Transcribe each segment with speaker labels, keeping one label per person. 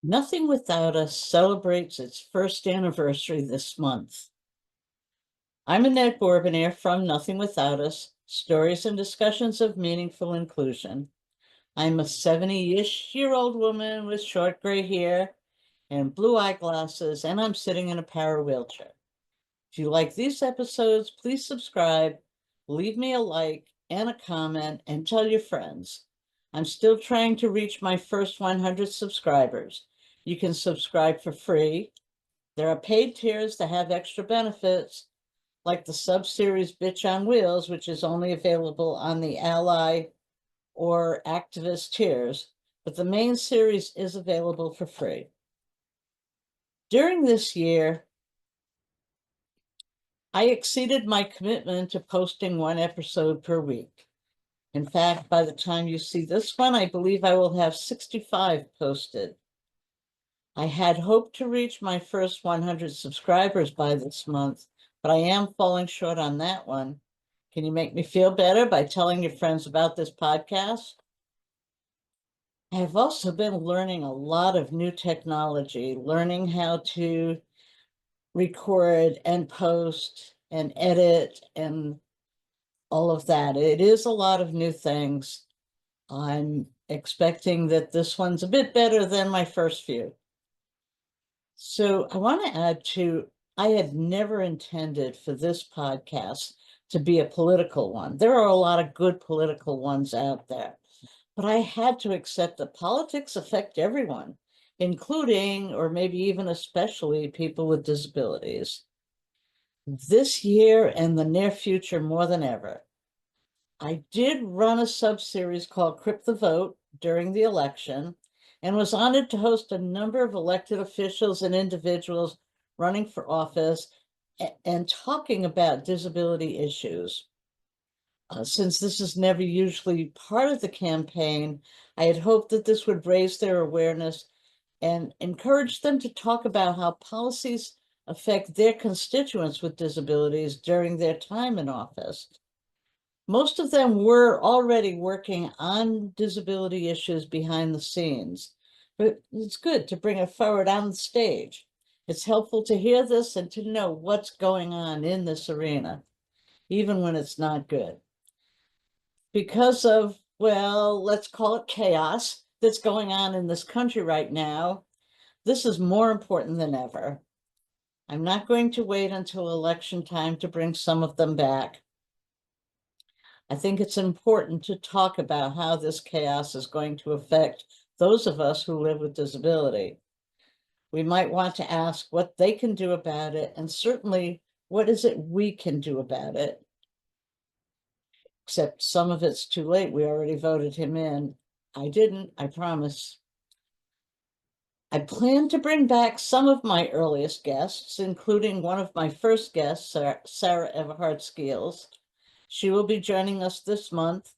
Speaker 1: Nothing Without Us celebrates its first anniversary this month. I'm Annette Bourbonniere from Nothing Without Us, Stories and Discussions of Meaningful Inclusion. I'm a 70-ish-year-old woman with short gray hair and blue eyeglasses, and I'm sitting in a power wheelchair. If you like these episodes, please subscribe, leave me a like and a comment, and tell your friends. I'm still trying to reach my first 100 subscribers. You can subscribe for free. There are paid tiers that have extra benefits, like the sub-series Bitch on Wheels, which is only available on the Ally or Activist tiers, but the main series is available for free. During this year, I exceeded my commitment to posting one episode per week. In fact, by the time you see this one, I believe I will have 65 posted. I had hoped to reach my first 100 subscribers by this month, but I am falling short on that one. Can you make me feel better by telling your friends about this podcast? I have also been learning a lot of new technology, learning how to record and post and edit and all of that. It is a lot of new things. I'm expecting that this one's a bit better than my first few. So I want to add too, I had never intended for this podcast to be a political one. There are a lot of good political ones out there, but I had to accept that politics affect everyone, including, or maybe even especially, people with disabilities. This year and the near future more than ever. I did run a sub-series called Crip the Vote during the election and was honored to host a number of elected officials and individuals running for office and talking about disability issues. Since this is never usually part of the campaign, I had hoped that this would raise their awareness and encourage them to talk about how policies affect their constituents with disabilities during their time in office. Most of them were already working on disability issues behind the scenes, but it's good to bring it forward on the stage. It's helpful to hear this and to know what's going on in this arena, even when it's not good. Because of, well, let's call it chaos that's going on in this country right now, this is more important than ever. I'm not going to wait until election time to bring some of them back. I think it's important to talk about how this chaos is going to affect those of us who live with disability. We might want to ask what they can do about it, and certainly what is it we can do about it? Except some of it's too late. We already voted him in. I didn't, I promise. I plan to bring back some of my earliest guests, including one of my first guests, Sarah Everhart Skeels. She will be joining us this month.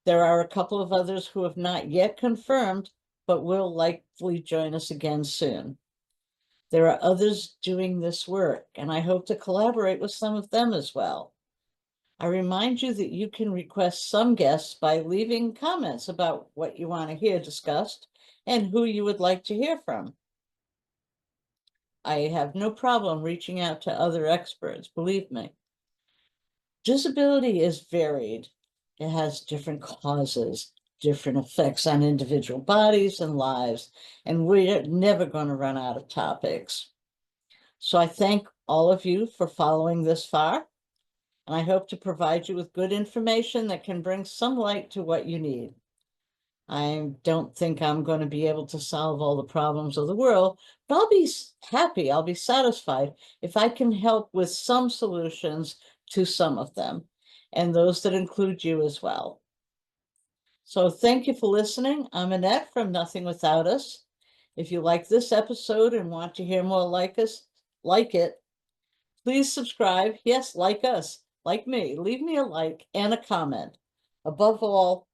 Speaker 1: There are a couple of others who have not yet confirmed, but will likely join us again soon. There are others doing this work, and I hope to collaborate with some of them as well. I remind you that you can request some guests by leaving comments about what you want to hear discussed and who you would like to hear from. I have no problem reaching out to other experts, believe me. Disability is varied. It has different causes, different effects on individual bodies and lives, and we're never going to run out of topics. So I thank all of you for following this far, and I hope to provide you with good information that can bring some light to what you need. I don't think I'm going to be able to solve all the problems of the world, but I'll be happy, I'll be satisfied if I can help with some solutions to some of them, and those that include you as well. So thank you for listening. I'm Annette from Nothing Without Us. If you like this episode and want to hear more like it, please subscribe. Yes, like us, like me. Leave me a like and a comment. Above all,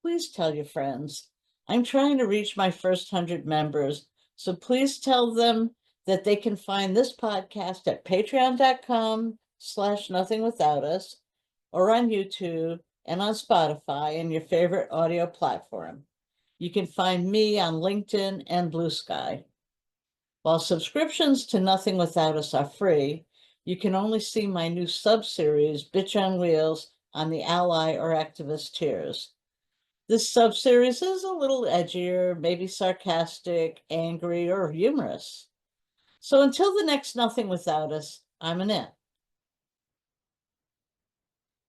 Speaker 1: please tell your friends. I'm trying to reach my first 100 members, so please tell them that they can find this podcast at patreon.com/nothingwithoutus or on YouTube and on Spotify and your favorite audio platform. You can find me on LinkedIn and Blue Sky. While subscriptions to Nothing Without Us are free, you can only see my new sub-series, Bitch on Wheels, on the ally or activist tiers. This sub-series is a little edgier, maybe sarcastic, angry, or humorous. So until the next Nothing Without Us, I'm Annette.